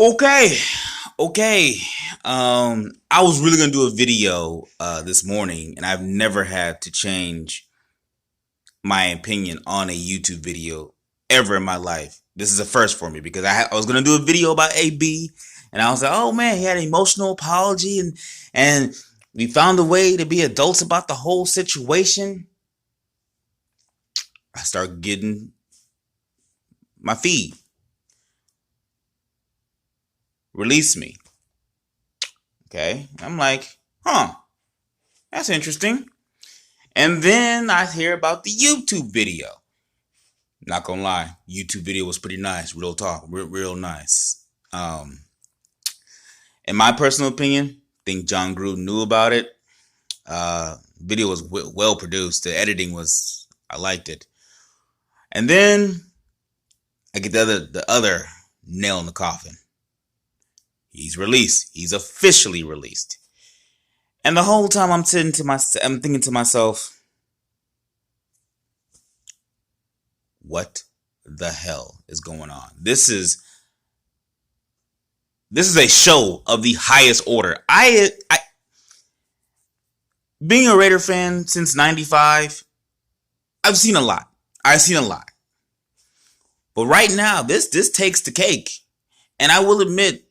Okay, okay. I was really gonna do a video this morning, and I've never had to change my opinion on a YouTube video ever in my life. This is a first for me because I was gonna do a video about AB, and I was like, oh man, he had an emotional apology, and we found a way to be adults about the whole situation. I start getting my feed. Release me. Okay, I'm like, huh, that's interesting. And then I hear about the YouTube video. Not gonna lie, YouTube video was pretty nice. Real talk, real nice. In my personal opinion, I think John Gruden knew about it. Video was well produced. The editing was, I liked it. And then I get the other nail in the coffin. He's released. He's officially released. And the whole time I'm thinking to myself, what the hell is going on? This is a show of the highest order. I being a Raider fan since '95, I've seen a lot. But right now, this takes the cake. And I will admit,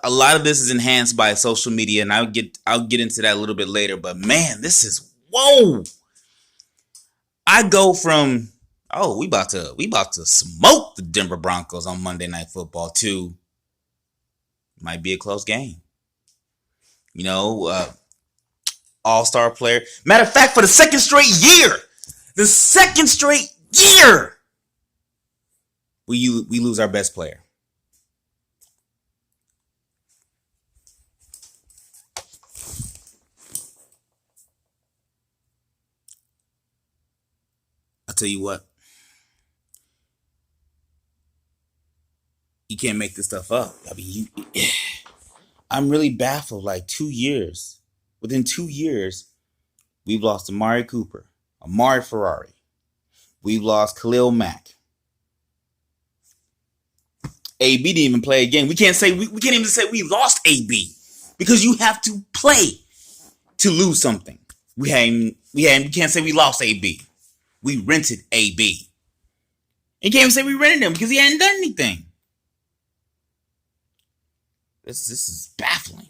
a lot of this is enhanced by social media, and I'll get into that a little bit later. But man, this is whoa. I go from we about to smoke the Denver Broncos on Monday Night Football to might be a close game. You know, all-star player. Matter of fact, for the second straight year, we lose our best player. I'll tell you what. You can't make this stuff up. I mean, I'm really baffled. Like 2 years, within 2 years, we've lost Amari Cooper, Amari Ferrari. We've lost Khalil Mack. AB didn't even play again. We can't even say we lost AB because you have to play to lose something. We can't say we lost AB. We rented AB. You can't even say we rented him because he hadn't done anything. This is baffling.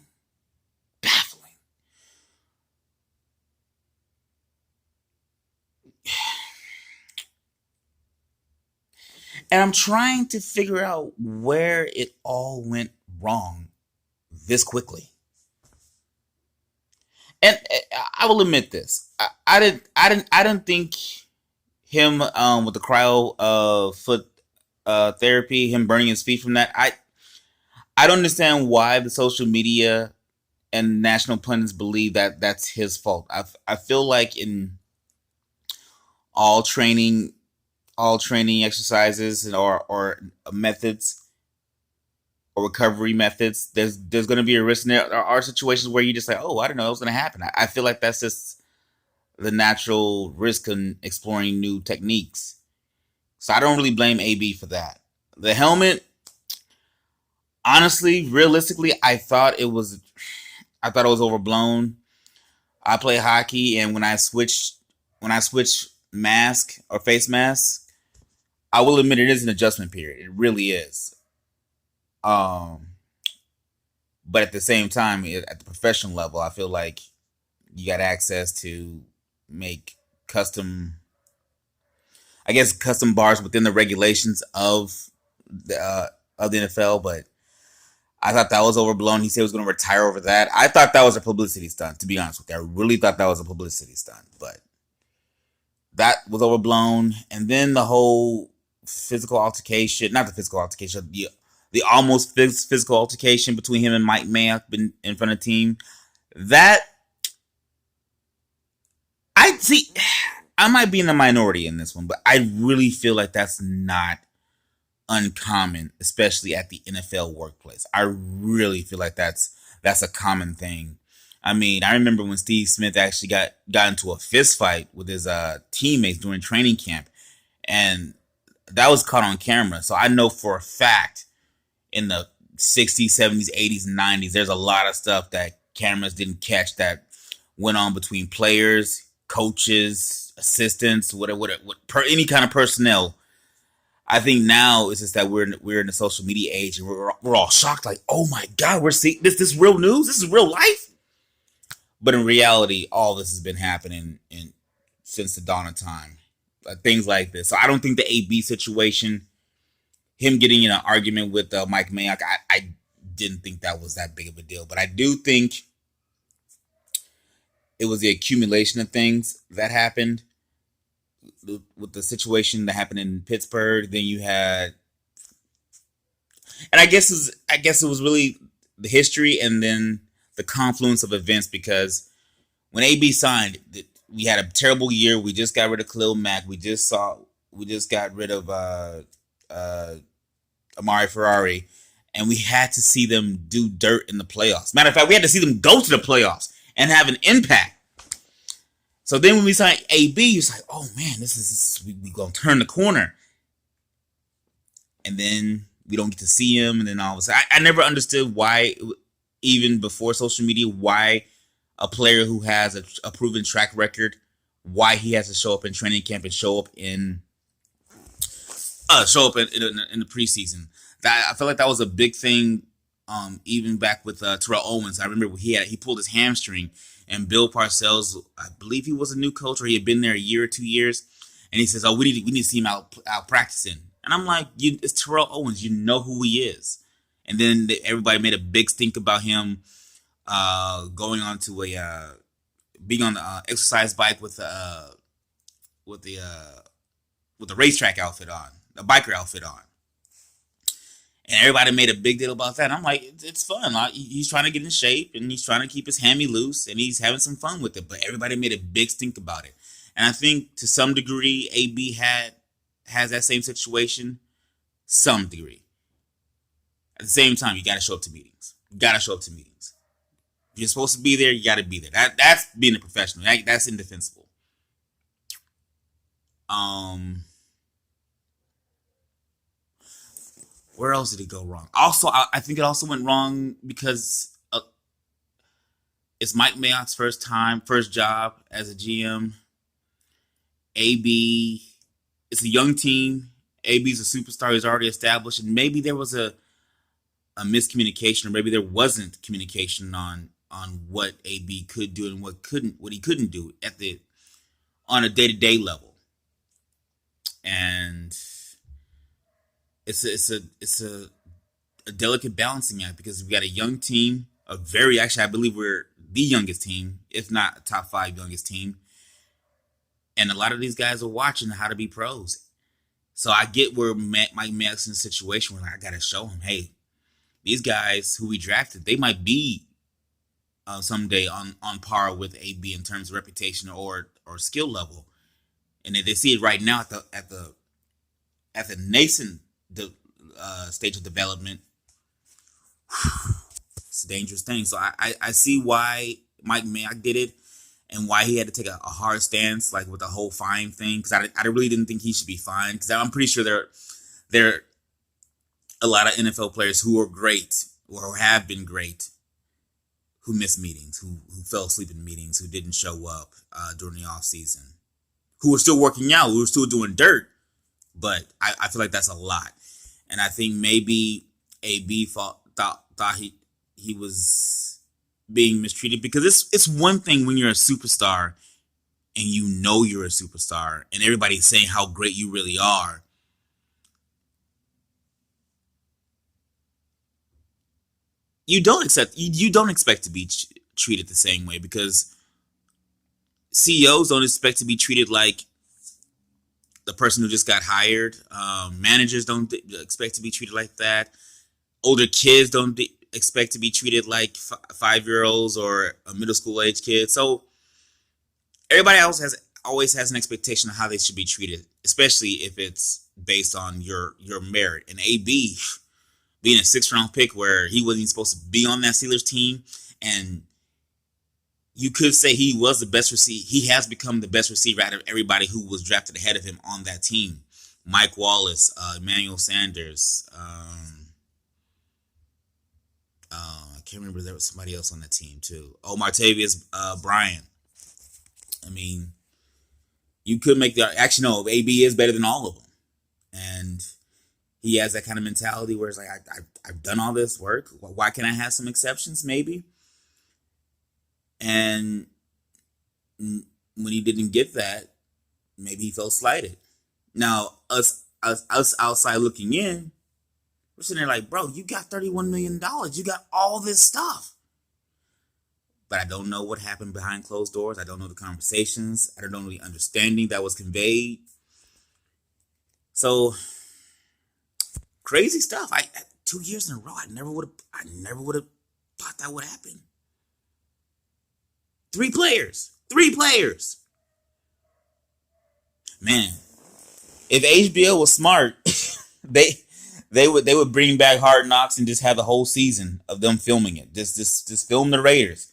And I'm trying to figure out where it all went wrong this quickly. And I will admit this. I didn't think him with the cryo foot therapy, him burning his feet from that. I don't understand why the social media and national pundits believe that that's his fault. I feel like in all training exercises or methods or recovery methods, there's going to be a risk. And there are situations where you just like, oh, I don't know, it was going to happen. I feel like that's just the natural risk in exploring new techniques. So I don't really blame AB for that. The helmet, honestly, realistically, I thought it was overblown. I play hockey, and when I switch mask or face mask, I will admit it is an adjustment period. It really is. But at the same time, at the professional level, I feel like you got access to make custom bars within the regulations of the NFL. But I thought that was overblown. He said he was going to retire over that. I thought that was a publicity stunt, to be honest with you. I really thought that was a publicity stunt, but that was overblown. And then the whole physical altercation, not the physical altercation, the almost physical altercation between him and Mike Mayock in front of the team. That, I might be in the minority in this one, but I really feel like that's not uncommon, especially at the NFL workplace. I really feel like that's a common thing. I mean, I remember when Steve Smith actually got into a fist fight with his teammates during training camp, and that was caught on camera. So I know for a fact in the 60s, 70s, 80s, and 90s. There's a lot of stuff that cameras didn't catch that went on between players, coaches, assistants, any kind of personnel. I think now it's just that we're in the social media age, and we're all shocked, like, oh my god, we're seeing this real news, this is real life. But in reality, all this has been happening since the dawn of time, things like this. So I don't think the AB situation, him getting in an argument with Mike Mayock, I didn't think that was that big of a deal. But I do think it was the accumulation of things that happened with the situation that happened in Pittsburgh. Then you had, and I guess it was really the history and then the confluence of events, because when AB signed, we had a terrible year. We just got rid of Khalil Mack. We just got rid of Amari Ferrari, and we had to see them do dirt in the playoffs. Matter of fact, we had to see them go to the playoffs and have an impact. So then when we signed AB, it's like, oh man, we gonna turn the corner. And then we don't get to see him, and then all of a sudden, I never understood why, even before social media, why a player who has a proven track record, why he has to show up in training camp and show up in the preseason. That I feel like that was a big thing, even back with Terrell Owens. I remember he pulled his hamstring, and Bill Parcells, I believe he was a new coach, or he had been there a year or 2 years, and he says, "Oh, we need to see him out practicing." And I'm like, it's Terrell Owens. You know who he is. And then everybody made a big stink about him going on to being on the exercise bike with the racetrack outfit on, the biker outfit on. And everybody made a big deal about that. And I'm like, it's fun. He's trying to get in shape, and he's trying to keep his hammy loose, and he's having some fun with it. But everybody made a big stink about it. And I think to some degree, AB has that same situation, some degree. At the same time, you got to show up to meetings. If you're supposed to be there, you got to be there. That's being a professional. That's indefensible. Where else did it go wrong? Also, I think it also went wrong because it's Mike Mayock's first job as a GM. AB, it's a young team. AB's a superstar. He's already established, and maybe there was a miscommunication, or maybe there wasn't communication on what AB could do and what he couldn't do on a day-to-day level. And it's a delicate balancing act, because we've got a young team, I believe we're the youngest team, if not a top 5 youngest team. And a lot of these guys are watching how to be pros. So I get where Mike Mayock's in a situation where I got to show him, hey, these guys who we drafted, they might be someday on par with AB in terms of reputation or skill level. And they see it right now at the nascent stage of development. It's a dangerous thing. So I see why Mike Mayock did it, and why he had to take a hard stance, like with the whole fine thing, because I really didn't think he should be fined, because I'm pretty sure there are a lot of NFL players who are great, or have been great, who missed meetings, who fell asleep in meetings, who didn't show up during the off season, who were still working out, who were still doing dirt. But I feel like that's a lot. And I think maybe AB thought he was being mistreated, because it's one thing when you're a superstar and you know you're a superstar and everybody's saying how great you really are. You don't expect to be treated the same way, because CEOs don't expect to be treated like the person who just got hired. Managers don't expect to be treated like that. Older kids don't expect to be treated like 5-year-olds or a middle school age kid. So everybody else always has an expectation of how they should be treated, especially if it's based on your merit. And AB being a 6th round pick, where he wasn't even supposed to be on that Steelers team, and you could say he was the best receiver. He has become the best receiver out of everybody who was drafted ahead of him on that team. Mike Wallace, Emmanuel Sanders, can't remember. There was somebody else on the team too. Oh, Martavius Bryant. I mean, you could make the actually no. AB is better than all of them, and he has that kind of mentality where it's like I've done all this work. Why can't I have some exceptions? Maybe. And when he didn't get that, maybe he felt slighted. Now us outside looking in, we're sitting there like, bro, you got $31 million. You got all this stuff. But I don't know what happened behind closed doors. I don't know the conversations. I don't know the understanding that was conveyed. So crazy stuff. 2 years in a row, I never would have thought that would happen. Three players. Man, if HBO was smart, they would bring back Hard Knocks and just have the whole season of them filming it. Just film the Raiders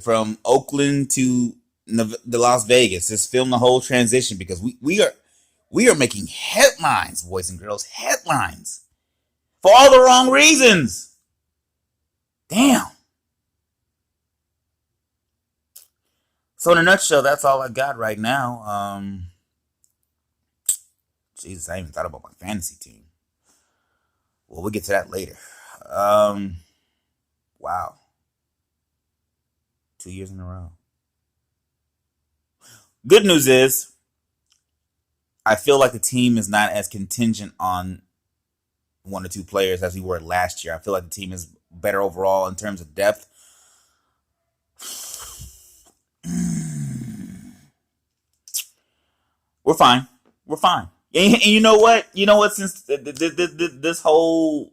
from Oakland to the Las Vegas. Just film the whole transition because we are making headlines, boys and girls, headlines for all the wrong reasons. Damn. So in a nutshell, that's all I got right now. Jesus, I even thought about my fantasy team. Well, we'll get to that later. Wow. 2 years in a row. Good news is, I feel like the team is not as contingent on one or two players as we were last year. I feel like the team is better overall in terms of depth. We're fine. And you know what? Since this whole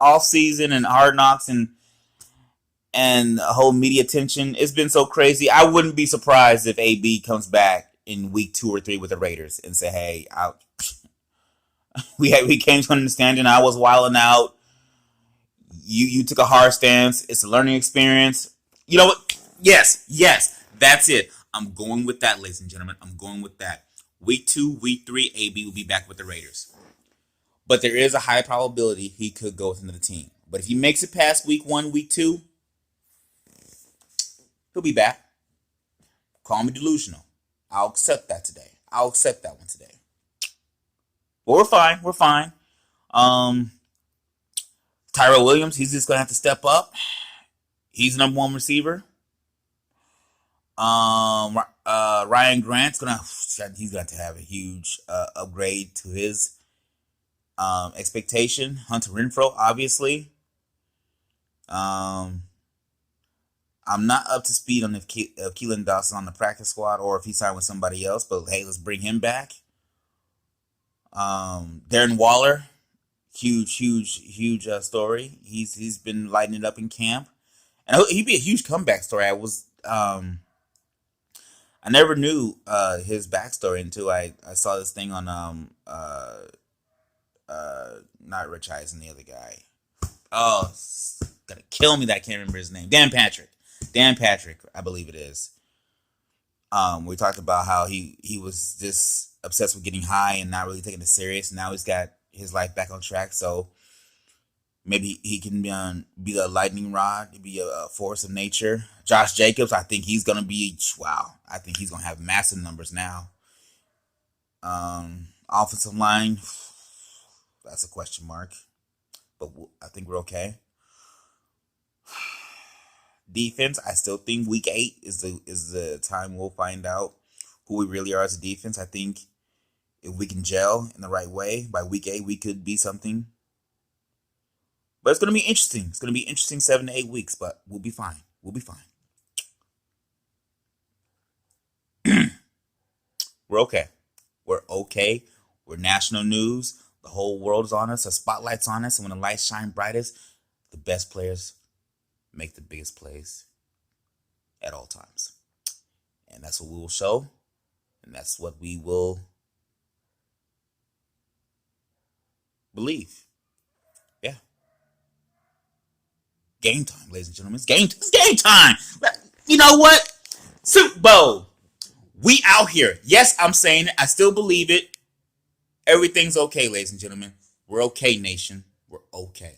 off season and Hard Knocks and whole media attention, it's been so crazy. I wouldn't be surprised if AB comes back in week 2 or 3 with the Raiders and say, "Hey, we came to an understanding. I was wilding out. You took a hard stance. It's a learning experience. You know what? Yes, that's it. I'm going with that, ladies and gentlemen. I'm going with that. Week 2, week 3, AB will be back with the Raiders. But there is a high probability he could go with another team. But if he makes it past week 1, week 2, he'll be back. Call me delusional. I'll accept that today. I'll accept that one today. But we're fine. Tyrell Williams, he's just going to have to step up. He's the number 1 receiver. Ryan Grant's he's going to have a huge upgrade to his expectation. Hunter Renfrow, obviously. I'm not up to speed on if Keelan Dawson on the practice squad or if he signed with somebody else, but hey, let's bring him back. Darren Waller, huge story. He's been lighting it up in camp, and he'd be a huge comeback story. I never knew his backstory until I saw this thing on not Rich Eisen, the other guy. Oh, it's gonna kill me that I can't remember his name. Dan Patrick, I believe it is. We talked about how he was just obsessed with getting high and not really taking it serious. Now he's got his life back on track, so maybe he can be the lightning rod, be a force of nature. Josh Jacobs, I think he's going to be, wow. I think he's going to have massive numbers now. Offensive line, that's a question mark. But I think we're okay. Defense, I still think week 8 is the time we'll find out who we really are as a defense. I think if we can gel in the right way, by week 8 we could be something. But it's going to be interesting. It's going to be interesting 7 to 8 weeks, but we'll be fine. We're okay. We're national news. The whole world is on us. The spotlight's on us. And when the lights shine brightest, the best players make the biggest plays at all times. And that's what we will show. And that's what we will believe. Yeah. Game time, ladies and gentlemen. It's game time. You know what? Super Bowl. We out here. Yes, I'm saying it. I still believe it. Everything's okay, ladies and gentlemen. We're okay, nation. We're okay.